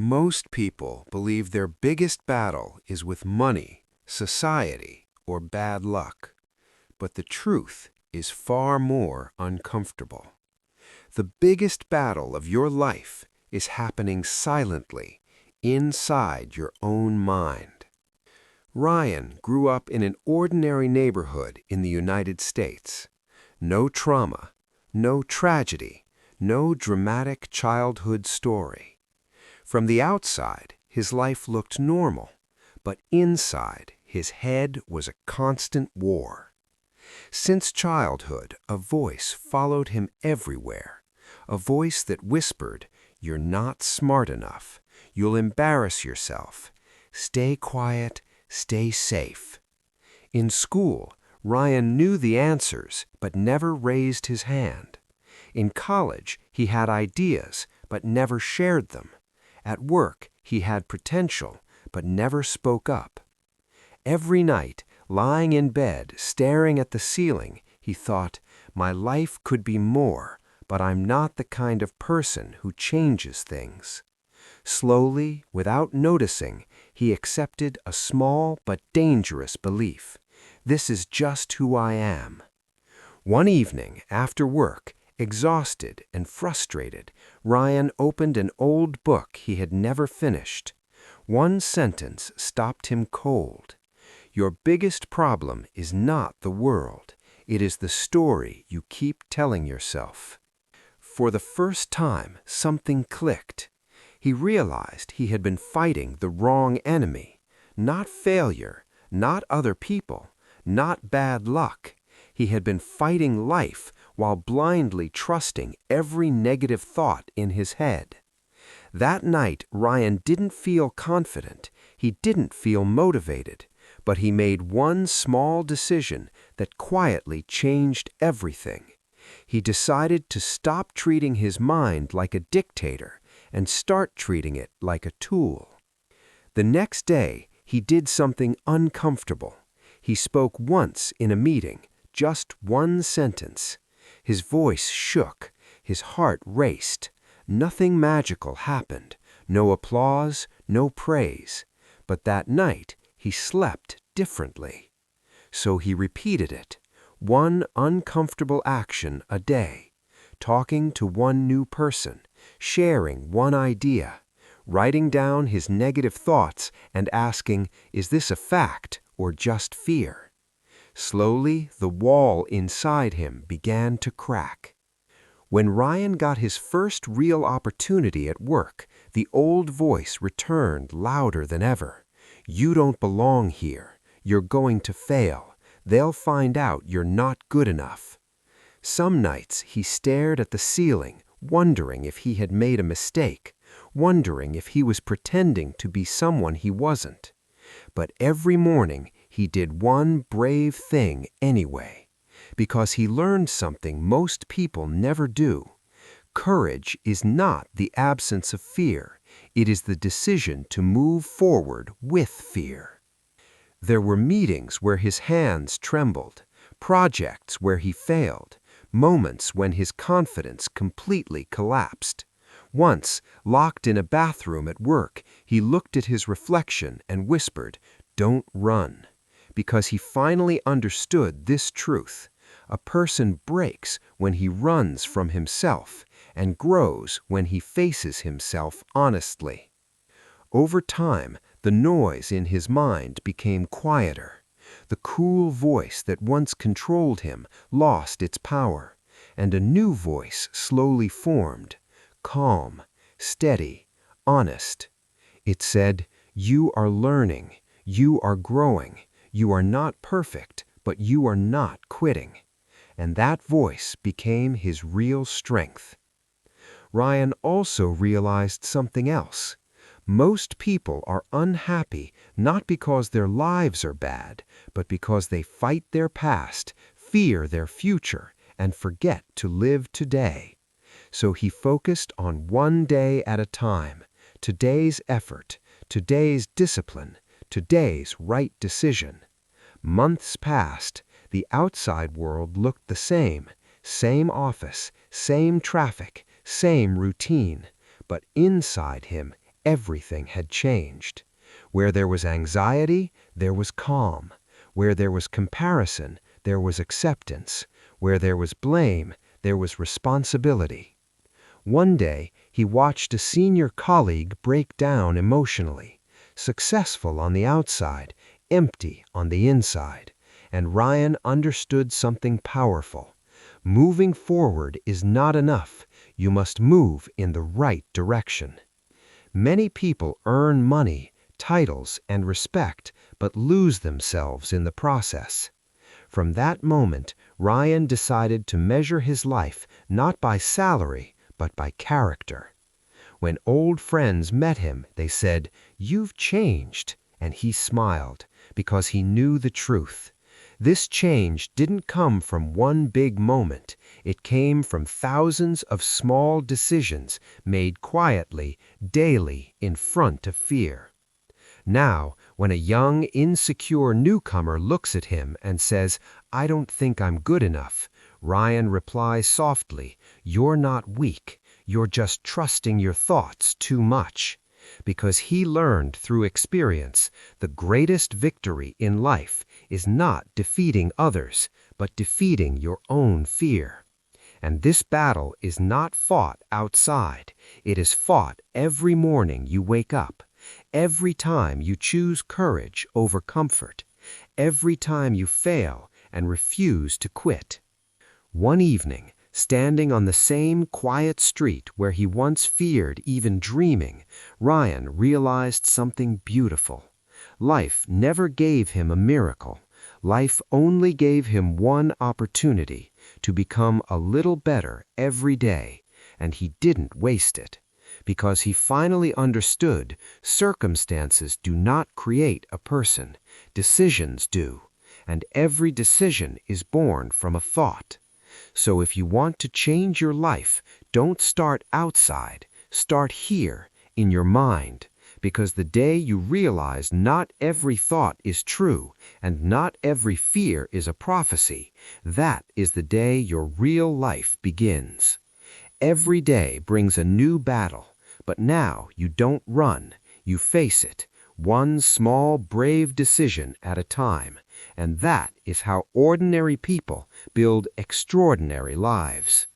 Most people believe their biggest battle is with money, society, or bad luck. But the truth is far more uncomfortable. The biggest battle of your life is happening silently, inside your own mind. Ryan grew up in an ordinary neighborhood in the United States. No trauma, no tragedy, no dramatic childhood story. From the outside, his life looked normal, but inside, his head was a constant war. Since childhood, a voice followed him everywhere, a voice that whispered, "You're not smart enough. You'll embarrass yourself. Stay quiet, stay safe." In school, Ryan knew the answers, but never raised his hand. In college, he had ideas, but never shared them. At work, he had potential, but never spoke up. Every night, lying in bed, staring at the ceiling, he thought, "My life could be more, but I'm not the kind of person who changes things." Slowly, without noticing, he accepted a small but dangerous belief. This is just who I am. One evening, after work, exhausted and frustrated, Ryan opened an old book he had never finished. One sentence stopped him cold. "Your biggest problem is not the world. It is the story you keep telling yourself." For the first time, something clicked. He realized he had been fighting the wrong enemy. Not failure, not other people, not bad luck. He had been fighting life while blindly trusting every negative thought in his head. That night, Ryan didn't feel confident. He didn't feel motivated. But he made one small decision that quietly changed everything. He decided to stop treating his mind like a dictator and start treating it like a tool. The next day, he did something uncomfortable. He spoke once in a meeting, just one sentence. His voice shook, his heart raced. Nothing magical happened, no applause, no praise. But that night, he slept differently. So he repeated it, one uncomfortable action a day, talking to one new person, sharing one idea, writing down his negative thoughts and asking, "Is this a fact or just fear?" Slowly, the wall inside him began to crack. When Ryan got his first real opportunity at work, the old voice returned louder than ever. "You don't belong here. You're going to fail. They'll find out you're not good enough." Some nights he stared at the ceiling, wondering if he had made a mistake, wondering if he was pretending to be someone he wasn't. But every morning he did one brave thing anyway, because he learned something most people never do. Courage is not the absence of fear. It is the decision to move forward with fear. There were meetings where his hands trembled, projects where he failed, moments when his confidence completely collapsed. Once, locked in a bathroom at work, he looked at his reflection and whispered, "Don't run," because he finally understood this truth. A person breaks when he runs from himself and grows when he faces himself honestly. Over time, the noise in his mind became quieter. The cool voice that once controlled him lost its power, and a new voice slowly formed, calm, steady, honest. It said, "You are learning, you are growing, you are not perfect, but you are not quitting." And that voice became his real strength. Ryan also realized something else. Most people are unhappy not because their lives are bad, but because they fight their past, fear their future, and forget to live today. So he focused on one day at a time, today's effort, today's discipline, today's right decision. Months passed. The outside world looked the same office, same traffic, same routine. But inside him, Everything had changed. Where there was anxiety, there was calm. Where there was comparison, there was acceptance. Where there was blame, there was responsibility. One day, he watched a senior colleague break down emotionally, successful on the outside, empty on the inside, and Ryan understood something powerful. Moving forward is not enough. You must move in the right direction. Many people earn money, titles, and respect, but lose themselves in the process. From that moment, Ryan decided to measure his life not by salary, but by character. When old friends met him, they said, "You've changed," and he smiled, because he knew the truth. This change didn't come from one big moment. It came from thousands of small decisions made quietly, daily, in front of fear. Now, when a young, insecure newcomer looks at him and says, "I don't think I'm good enough," Ryan replies softly, "You're not weak. You're just trusting your thoughts too much." Because he learned through experience, the greatest victory in life is not defeating others, but defeating your own fear. And this battle is not fought outside. It is fought every morning you wake up, every time you choose courage over comfort, every time you fail and refuse to quit. One evening, standing on the same quiet street where he once feared even dreaming, Ryan realized something beautiful. Life never gave him a miracle. Life only gave him one opportunity to become a little better every day, and he didn't waste it. Because he finally understood circumstances do not create a person, decisions do, and every decision is born from a thought. So if you want to change your life, don't start outside. Start here, in your mind. Because the day you realize not every thought is true and not every fear is a prophecy, that is the day your real life begins. Every day brings a new battle, but now you don't run, you face it, one small brave decision at a time. And that is how ordinary people build extraordinary lives.